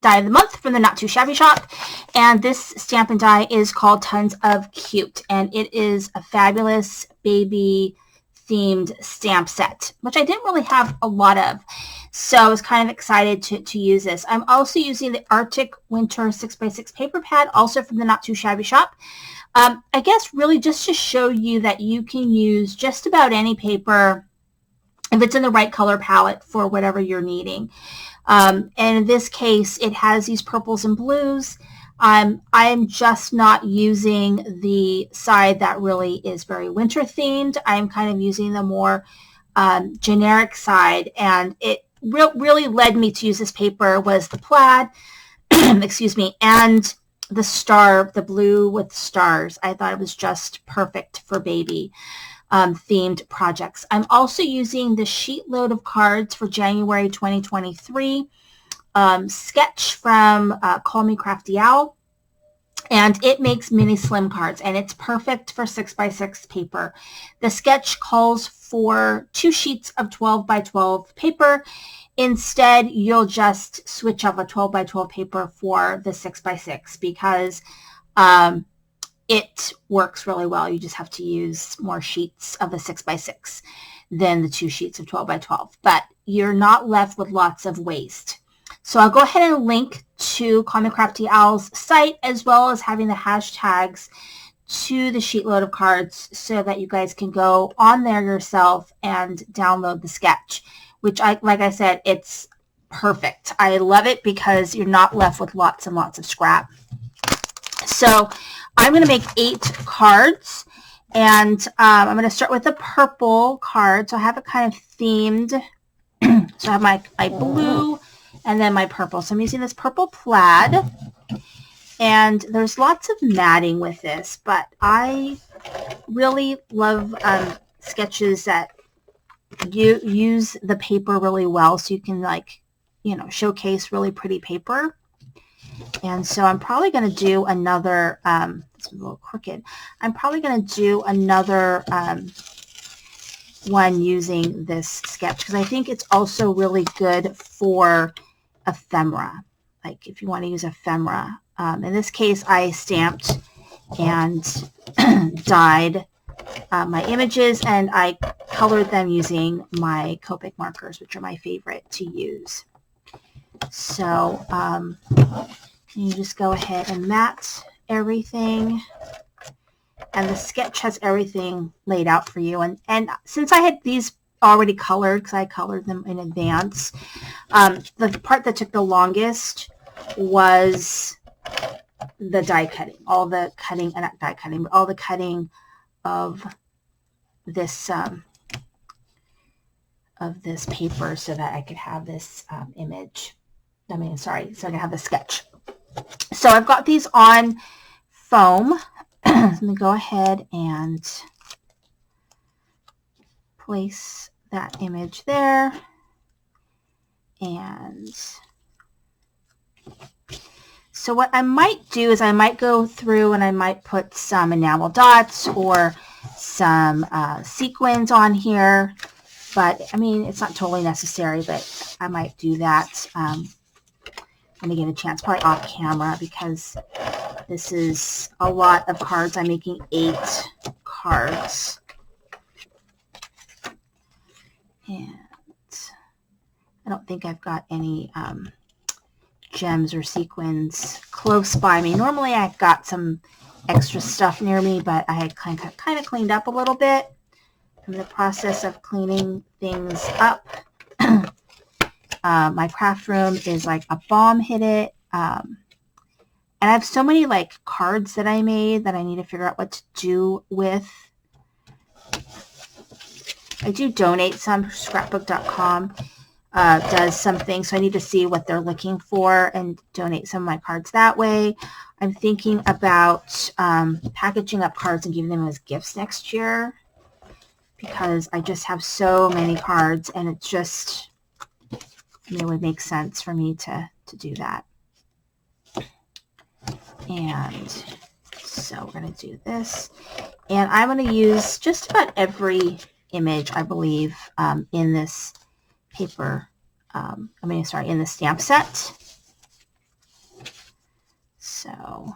die of the month from the Not Too Shabby shop. And this Stampin' Die is called Tons of Cute. And it is a fabulous baby themed stamp set, which I didn't really have a lot of. So I was kind of excited to use this. I'm also using the Arctic Winter 6x6 paper pad, also from the Not Too Shabby shop. I guess really just to show you that you can use just about any paper if it's in the right color palette for whatever you're needing. And in this case, it has these purples and blues. I'm just not using the side that really is very winter themed. I'm kind of using the more generic side, and it really led me to use this paper was the plaid, excuse me, and the star, the blue with stars. I thought it was just perfect for baby themed projects. I'm also using the Sheetload of cards for January 2023 sketch from Call Me Crafty Owl. And it makes mini slim cards, and it's perfect for 6x6 paper. The sketch calls for 2 sheets of 12 by 12 paper. Instead, you'll just switch up a 12 by 12 paper for the 6x6 because it works really well. You just have to use more sheets of the 6x6 than the 2 sheets of 12 by 12, but you're not left with lots of waste. So I'll go ahead and link to Call Me Crafty Owl's site, as well as having the hashtags to the Sheetload of cards so that you guys can go on there yourself and download the sketch, which like I said, it's perfect. I love it because you're not left with lots and lots of scrap. So I'm going to make 8 cards, and I'm going to start with the purple card. So I have it kind of themed. So I have my blue and then my purple. So I'm using this purple plaid, and there's lots of matting with this, but I really love sketches that you use the paper really well, so you can, like, you know, showcase really pretty paper. And so I'm probably going to do another, it's a little crooked. I'm probably going to do another one using this sketch because I think it's also really good for ephemera. Like if you want to use ephemera. In this case, I stamped and dyed my images, and I colored them using my Copic markers, which are my favorite to use. So can you just go ahead and mat everything, and the sketch has everything laid out for you. And since I had these already colored, because I colored them in advance, the part that took the longest was the die cutting, all the cutting, and not die cutting, but all the cutting of this paper so that I could have this image. So I can have the sketch. So I've got these on foam. Let me go ahead and place that image there. And so what I might do is I might go through and I might put some enamel dots or some sequins on here. But, I mean, it's not totally necessary, but I might do that when I get a chance, probably off camera, because this is a lot of cards. I'm making 8 cards. And I don't think I've got any gems or sequins close by me. Normally I've got some extra stuff near me, but I had kind of cleaned up a little bit. I'm in the process of cleaning things up. My craft room is like a bomb hit it. And I have so many like cards that I made that I need to figure out what to do with. I do donate some. Scrapbook.com does something, so I need to see what they're looking for and donate some of my cards that way. I'm thinking about packaging up cards and giving them as gifts next year because I just have so many cards, and it's just, it would make sense for me to do that. And so we're going to do this. And I'm going to use just about every image, I believe, in this paper, in the stamp set. So,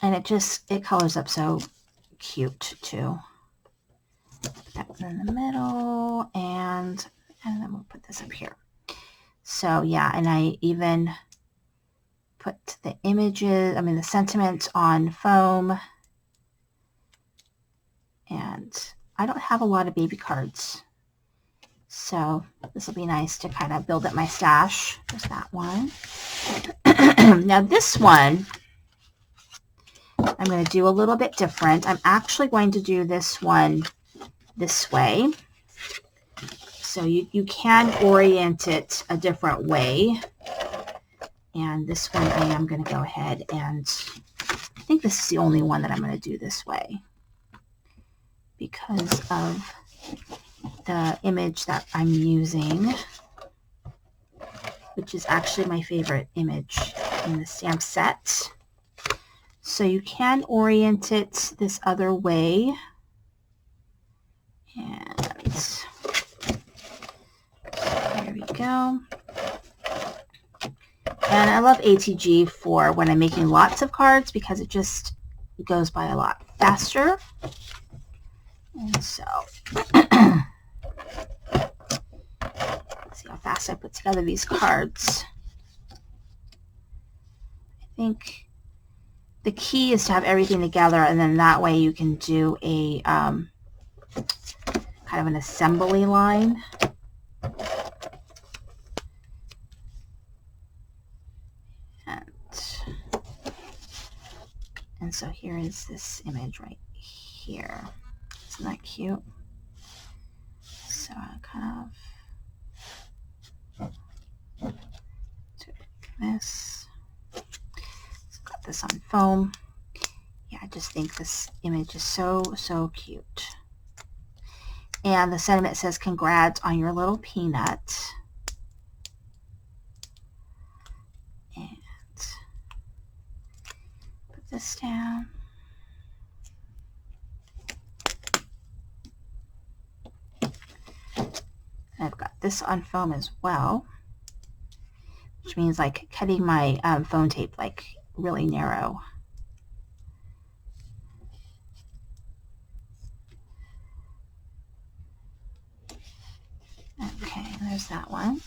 and it colors up so cute too. Put that one in the middle, and then we'll put this up here. So yeah, and I even put the images, the sentiments on foam. And I don't have a lot of baby cards, so this will be nice to kind of build up my stash. There's that one. Now this one, I'm going to do a little bit different. I'm actually going to do this one this way. So you can orient it a different way. And this one I am going to go ahead and, I think this is the only one that I'm going to do this way because of the image that I'm using, which is actually my favorite image in the stamp set. So you can orient it this other way. And there we go. And I love ATG for when I'm making lots of cards because it just goes by a lot faster. And so, let's see how fast I put together these cards. I think the key is to have everything together, and then that way you can do a kind of an assembly line. And so here is this image right here. Isn't that cute? So I kind of do this. So got this on foam. Yeah, I just think this image is so cute. And the sentiment says, "Congrats on your little peanut." And put this down. I've got this on foam as well, which means like cutting my foam tape like really narrow. Okay, there's that one.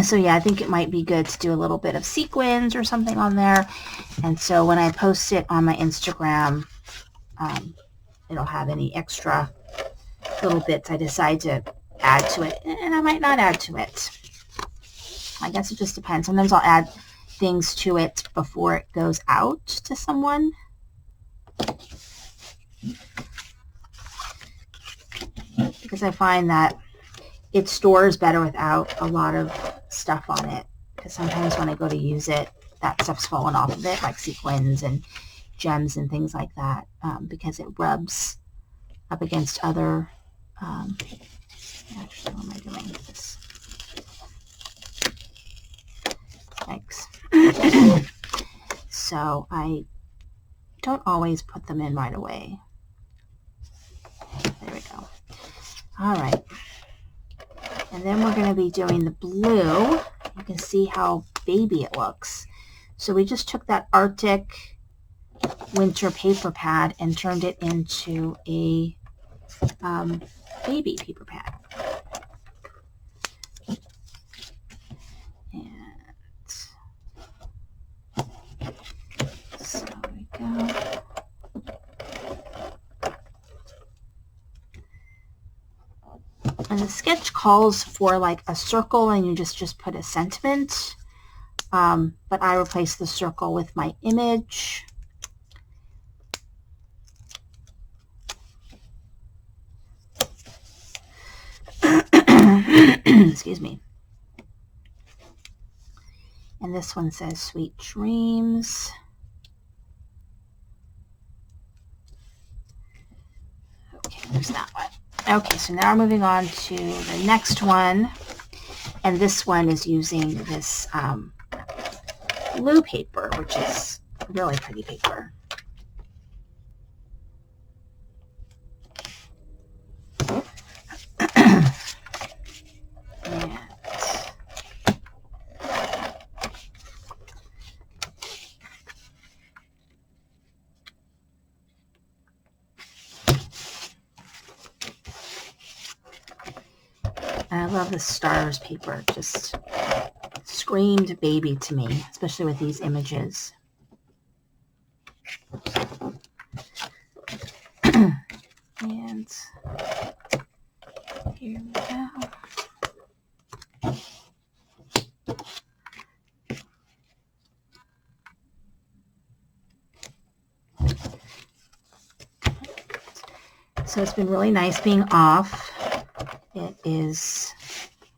So yeah, I think it might be good to do a little bit of sequins or something on there. And so when I post it on my Instagram, it'll have any extra little bits I decide to add to it, and I might not add to it. I guess it just depends. Sometimes I'll add things to it before it goes out to someone. Because I find that it stores better without a lot of stuff on it. Because sometimes when I go to use it, that stuff's fallen off of it, like sequins and gems and things like that, because it rubs up against other actually, what am I doing with this? Thanks. So I don't always put them in right away. There we go. All right. And then we're going to be doing the blue. You can see how baby it looks. So we just took that Arctic winter paper pad and turned it into a baby paper pad. And so there we go. And the sketch calls for like a circle, and you just put a sentiment. But I replaced the circle with my image. Excuse me. And this one says "Sweet Dreams." Okay, there's that one. Okay, so now we're moving on to the next one. And this one is using this blue paper, which is really pretty paper. And And I love the stars paper. It just screamed baby to me, especially with these images. And here we go. So it's been really nice being off. It is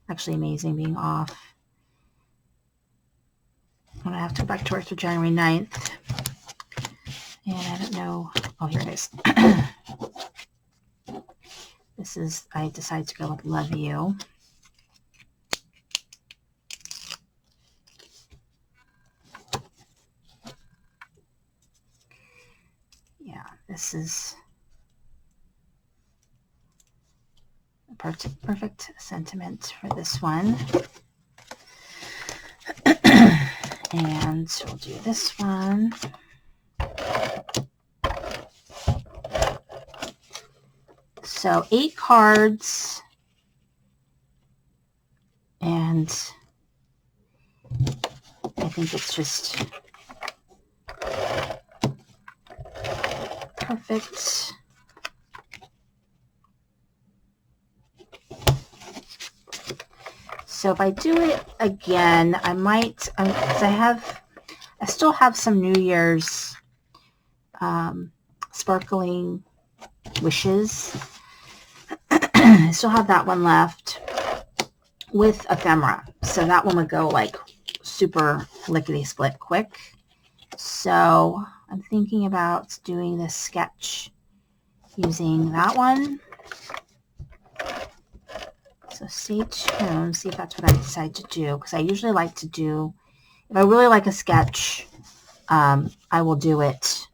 actually amazing being off. I'm going to have to go back to work for January 9th. And I don't know. Oh, here it is. This is, I decided to go with Love You. Yeah, this is a perfect sentiment for this one. And we'll do this one. So 8 cards, and I think it's just perfect. So if I do it again, I might, because I still have some New Year's sparkling wishes. I still have that one left with ephemera. So that one would go like super lickety-split quick. So I'm thinking about doing this sketch using that one. So stay tuned, see if that's what I decide to do. Because I usually like to do, if I really like a sketch, I will do it,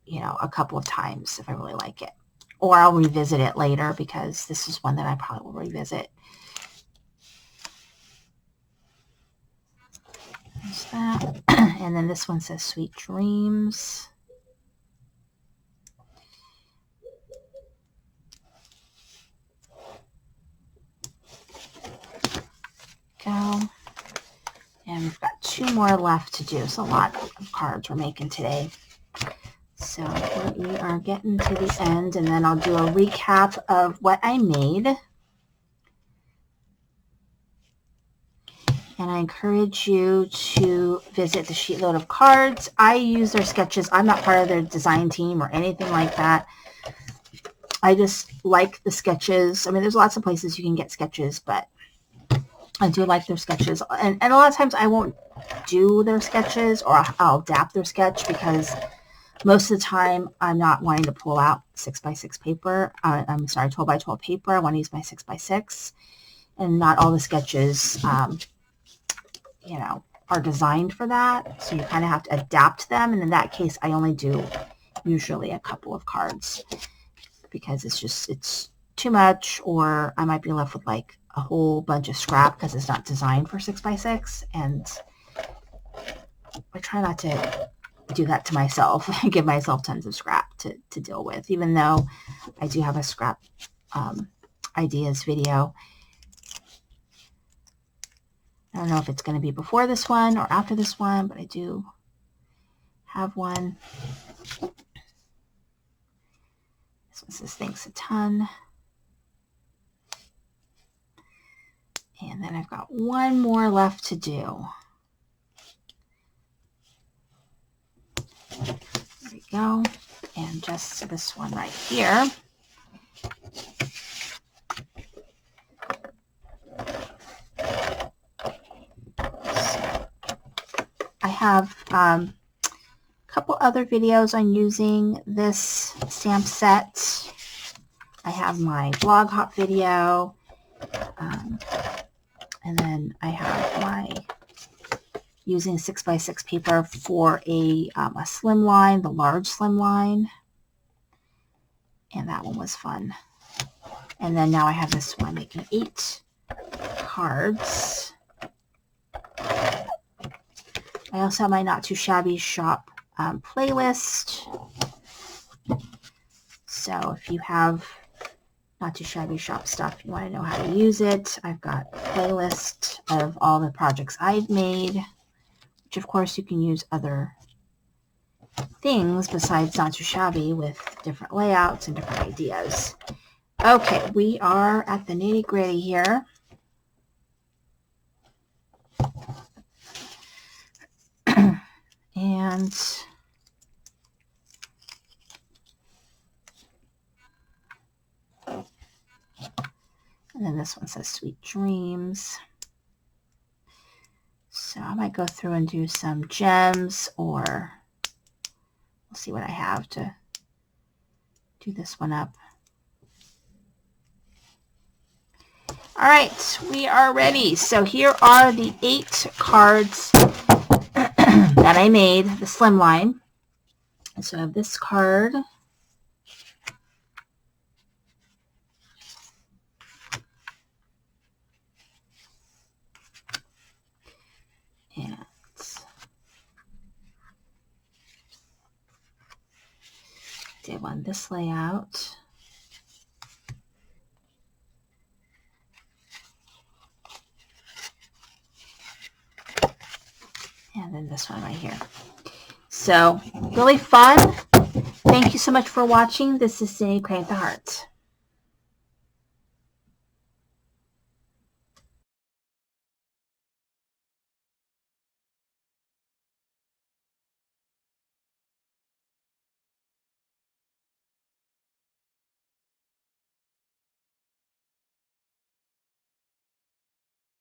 you know, a couple of times if I really like it. Or I'll revisit it later, because this is one that I probably will revisit. There's that. And then this one says Sweet Dreams. Go. And we've got 2 more left to do. It's a lot of cards we're making today. So we are getting to the end, and then I'll do a recap of what I made. And I encourage you to visit the Sheetload of cards. I use their sketches. I'm not part of their design team or anything like that. I just like the sketches. I mean, there's lots of places you can get sketches, but I do like their sketches. And a lot of times I won't do their sketches, or I'll adapt their sketch, because most of the time I'm not wanting to pull out 6x6 paper. I'm sorry, 12x12 paper. I want to use my 6x6. And not all the sketches, you know, are designed for that. So you kind of have to adapt them. And in that case, I only do usually a couple of cards, because it's too much, or I might be left with like a whole bunch of scrap because it's not designed for 6x6. And I try not to do that to myself and give myself tons of scrap to deal with, even though I do have a scrap ideas video. I don't know if it's going to be before this one or after this one, but I do have one. This one says thanks a ton. And then I've got one more left to do. There we go. And just this one right here. I have a couple other videos on using this stamp set. I have my blog hop video. And then I have my using 6x6 paper for a slim line, the large slim line. And that one was fun. And then now I have this one making 8 cards. I also have my Not Too Shabby shop playlist. So if you have Not Too Shabby shop stuff. You want to know how to use it. I've got a playlist of all the projects I've made, which of course you can use other things besides Not Too Shabby with different layouts and different ideas. Okay, we are at the nitty-gritty here. And then this one says Sweet Dreams. So I might go through and do some gems, or we'll see what I have to do this one up. All right, we are ready. So here are the 8 cards that I made, the slimline. And so I have this card. And did one this layout. And then this one right here. So really fun. Thank you so much for watching. This is Cindy Create the Heart.